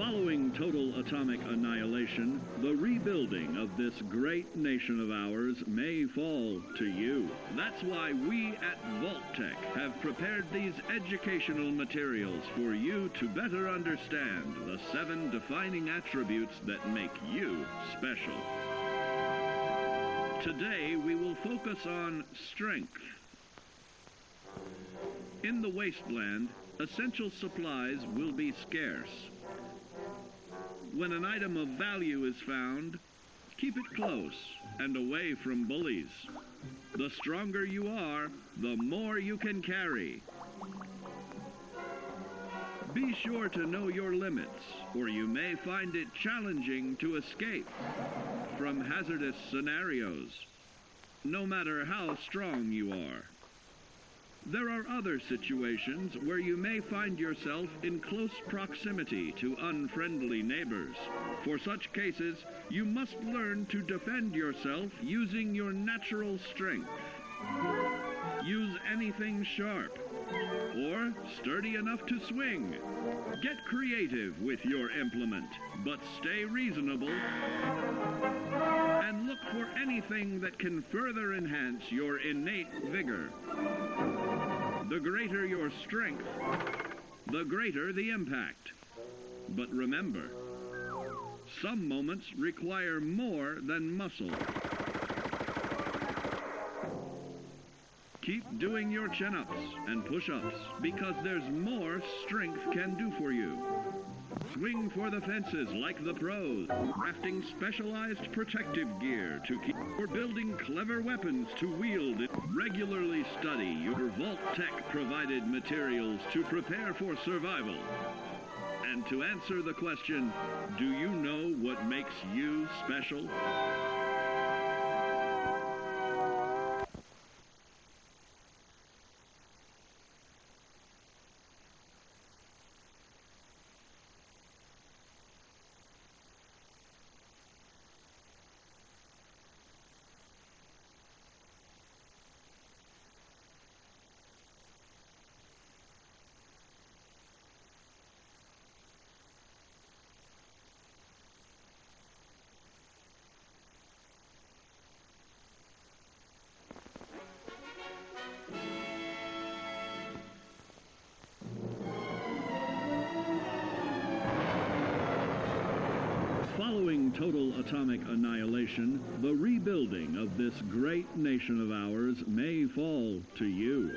Following total atomic annihilation, the rebuilding of this great nation of ours may fall to you. That's why we at Vault-Tec have prepared these educational materials for you to better understand the 7 defining attributes that make you special. Today we will focus on strength. In the wasteland, essential supplies will be scarce. When an item of value is found, keep it close and away from bullies. The stronger you are, the more you can carry. Be sure to know your limits, or you may find it challenging to escape from hazardous scenarios, no matter how strong you are. There are other situations where you may find yourself in close proximity to unfriendly neighbors. For such cases, you must learn to defend yourself using your natural strength. Use anything sharp or sturdy enough to swing. Get creative with your implement, but stay reasonable. And look for anything that can further enhance your innate vigor. The greater your strength, the greater the impact. But remember, some moments require more than muscle. Keep doing your chin-ups and push-ups because there's more strength can do for you. Swing for the fences like the pros, crafting specialized protective gear to keep, or building clever weapons to wield. Regularly study your Vault-Tec provided materials to prepare for survival. And to answer the question, do you know what makes you special? Following total atomic annihilation, the rebuilding of this great nation of ours may fall to you.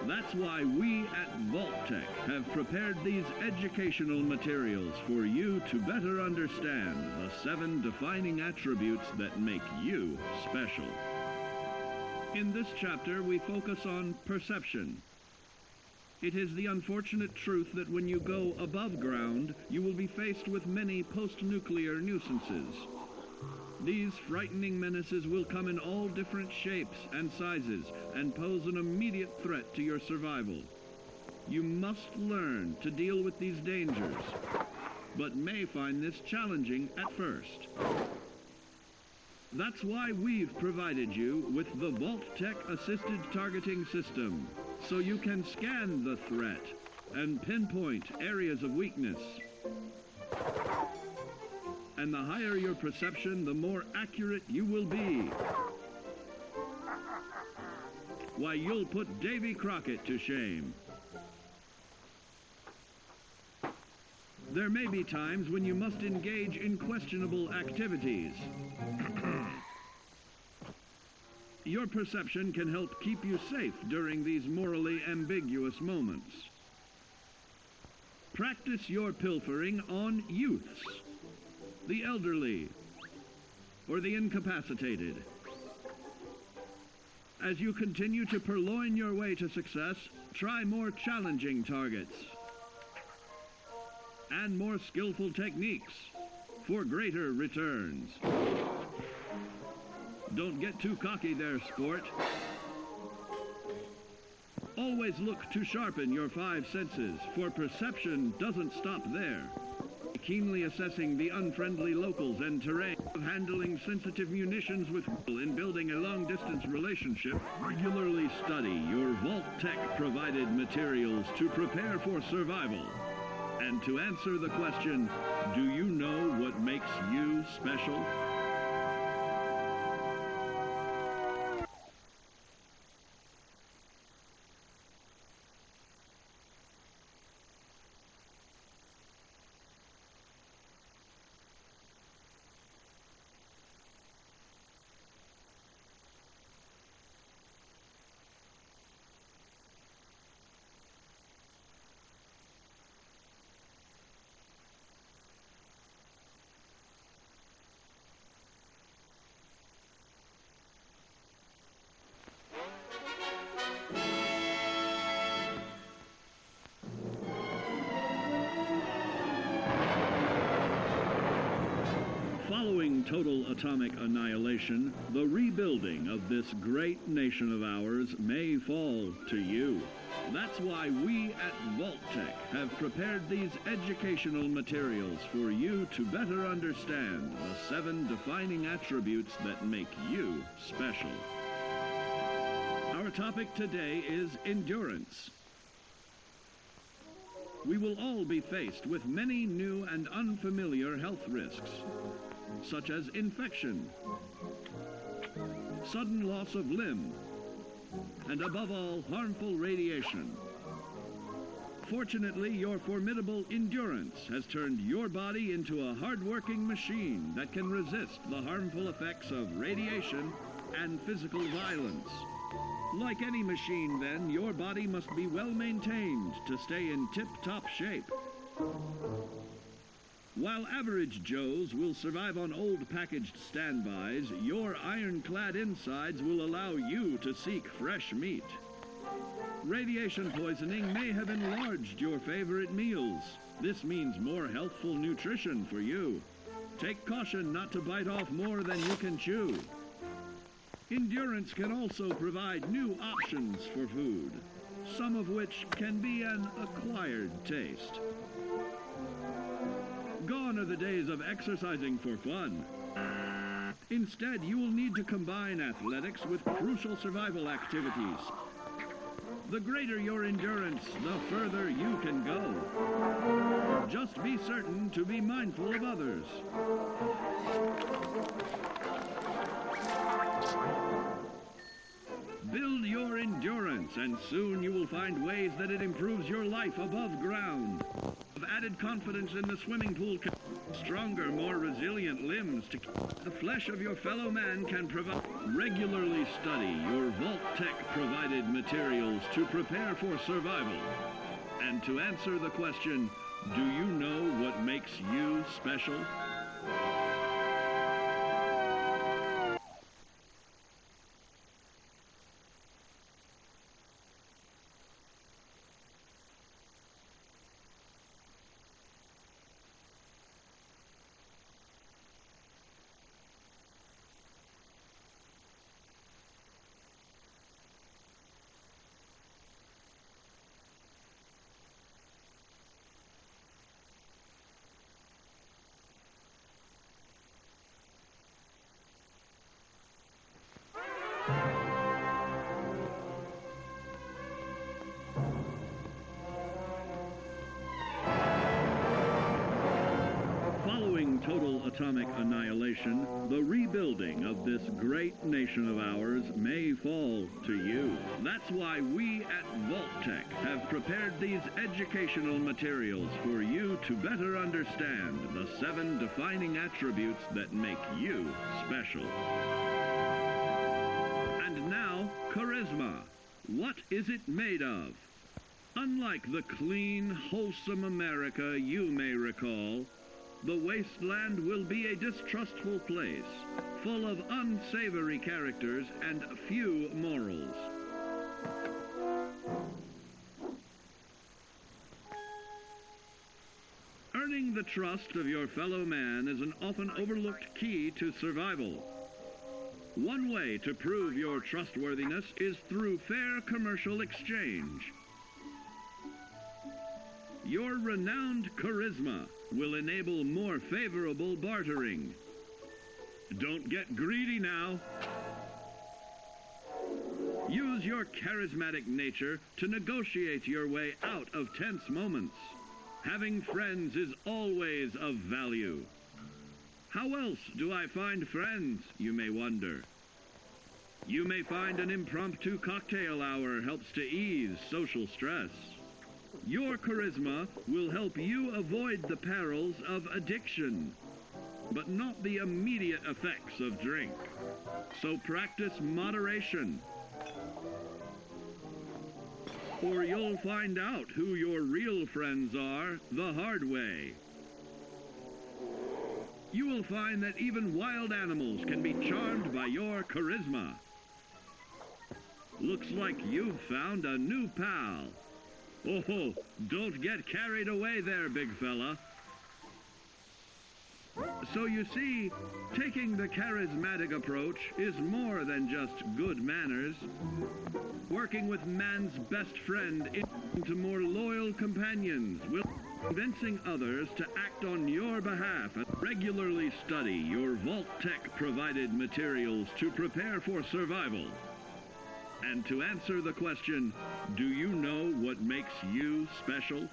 That's why we at Vault-Tec have prepared these educational materials for you to better understand the 7 defining attributes that make you special. In this chapter, we focus on perception. It is the unfortunate truth that when you go above ground, you will be faced with many post-nuclear nuisances. These frightening menaces will come in all different shapes and sizes and pose an immediate threat to your survival. You must learn to deal with these dangers, but may find this challenging at first. That's why we've provided you with the Vault-Tec Assisted Targeting System, so you can scan the threat and pinpoint areas of weakness. And the higher your perception, the more accurate you will be. Why, you'll put Davy Crockett to shame. There may be times when you must engage in questionable activities. Your perception can help keep you safe during these morally ambiguous moments. Practice your pilfering on youths, the elderly, or the incapacitated. As you continue to purloin your way to success, try more challenging targets and more skillful techniques for greater returns. Don't get too cocky there, sport. Always look to sharpen your 5 senses, for perception doesn't stop there. Keenly assessing the unfriendly locals and terrain, handling sensitive munitions with in building a long-distance relationship. Regularly study your Vault-Tec provided materials to prepare for survival. And to answer the question, do you know what makes you special? Following total atomic annihilation, the rebuilding of this great nation of ours may fall to you. That's why we at Vault-Tec have prepared these educational materials for you to better understand the 7 defining attributes that make you special. Our topic today is endurance. We will all be faced with many new and unfamiliar health risks, such as infection, sudden loss of limb, and above all, harmful radiation. Fortunately, your formidable endurance has turned your body into a hard-working machine that can resist the harmful effects of radiation and physical violence. Like any machine, then, your body must be well maintained to stay in tip-top shape. While average Joes will survive on old packaged standbys, your ironclad insides will allow you to seek fresh meat. Radiation poisoning may have enlarged your favorite meals. This means more healthful nutrition for you. Take caution not to bite off more than you can chew. Endurance can also provide new options for food, some of which can be an acquired taste. Gone are the days of exercising for fun. Instead, you will need to combine athletics with crucial survival activities. The greater your endurance, the further you can go. Just be certain to be mindful of others. Build your endurance, and soon you will find ways that it improves your life above ground. Added confidence in the swimming pool, stronger, more resilient limbs to the flesh of your fellow man can provide. Regularly study your Vault-Tec provided materials to prepare for survival. And to answer the question, do you know what makes you special? Following total atomic annihilation, the rebuilding of this great nation of ours may fall to you. That's why we at Vault-Tec have prepared these educational materials for you to better understand the 7 defining attributes that make you special. And now, charisma. What is it made of? Unlike the clean, wholesome America you may recall, the wasteland will be a distrustful place, full of unsavory characters and few morals. Earning the trust of your fellow man is an often overlooked key to survival. One way to prove your trustworthiness is through fair commercial exchange. Your renowned charisma will enable more favorable bartering. Don't get greedy now. Use your charismatic nature to negotiate your way out of tense moments. Having friends is always of value. How else do I find friends, you may wonder? You may find an impromptu cocktail hour helps to ease social stress. Your charisma will help you avoid the perils of addiction, but not the immediate effects of drink. So practice moderation, or you'll find out who your real friends are the hard way. You will find that even wild animals can be charmed by your charisma. Looks like you've found a new pal. Oh, don't get carried away there, big fella. So you see, taking the charismatic approach is more than just good manners. Working with man's best friend into more loyal companions will convincing others to act on your behalf and regularly study your Vault-Tec provided materials to prepare for survival. And to answer the question, do you know what makes you special?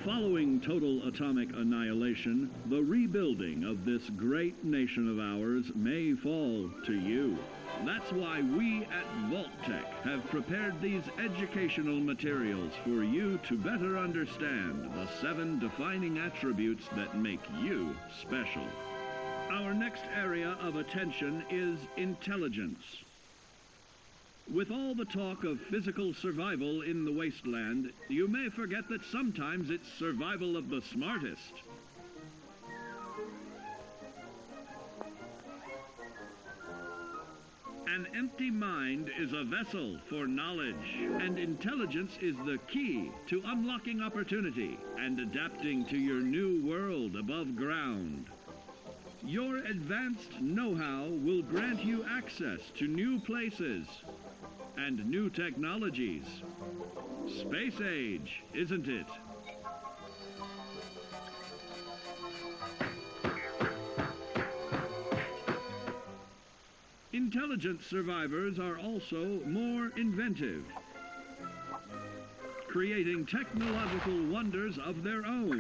Following total atomic annihilation, the rebuilding of this great nation of ours may fall to you. That's why we at Vault-Tec have prepared these educational materials for you to better understand the 7 defining attributes that make you special. Our next area of attention is intelligence. With all the talk of physical survival in the wasteland, you may forget that sometimes it's survival of the smartest. An empty mind is a vessel for knowledge, and intelligence is the key to unlocking opportunity and adapting to your new world above ground. Your advanced know-how will grant you access to new places and new technologies. Space age, isn't it? Intelligent survivors are also more inventive, creating technological wonders of their own.